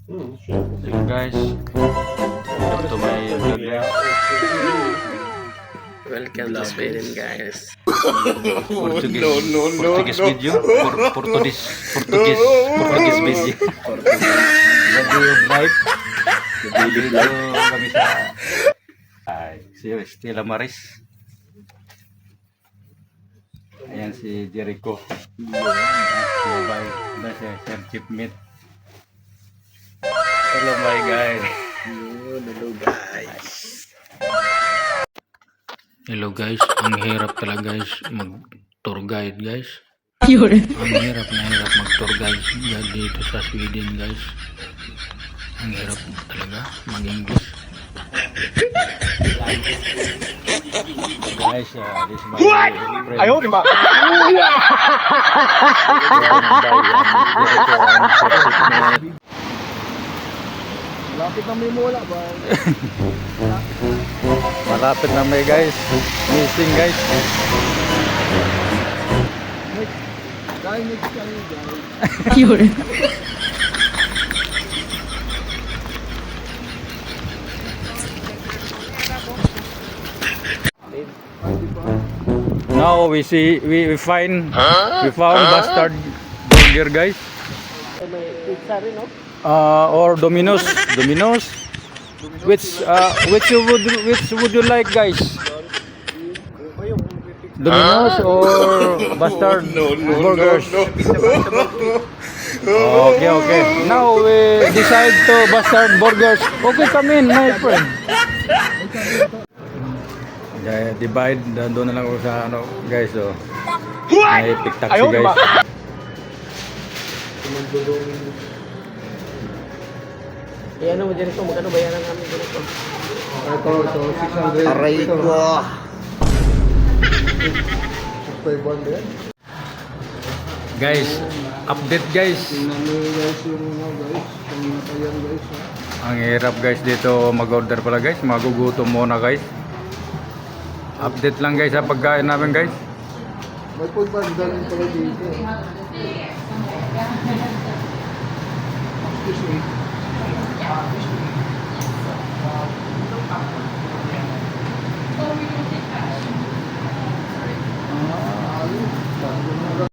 Hello guys, welcome to my vlog guys. Welcome to Sweden, guys. Portuguese video, Portuguese video. The day of life. Dito kami sa si Stella Maris. Ayan si Jericho. Bye si Sir Chipmate. Hello my guys. Hello, guys. Hello guys, ang hirap talaga guys mag-tour guide guys. Yun. Ang hirap na hirap mag-tour guide dito sa Sweden guys. Ang hirap talaga mag-English. Guys, this is my friend. Ayaw, di ba? Lapit na may mula ba? Malapit na may guys. Missing guys. Dahil next kami guys. Yun. Now we see we find we found bastard burger guys. May pizza rin, no? Or Domino's. Which would you like guys? Domino's or bastard burgers? Okay. Now we decide to bastard burgers. Okay, come in my friend. Divide doon na lang ako sa ano guys, so may pick taxi guys. Eh, ano mo dyan ito? Magkano bayaran namin dyan ito? Ito, 600. Aray ko. Guys, update guys. Tingnan mo guys yung mga guys. Yung natayan guys. Ang hirap guys dito mag-order pala guys. Magugutom muna guys. Update lang guys sa pagkain namin guys. May food bag galing pala dito.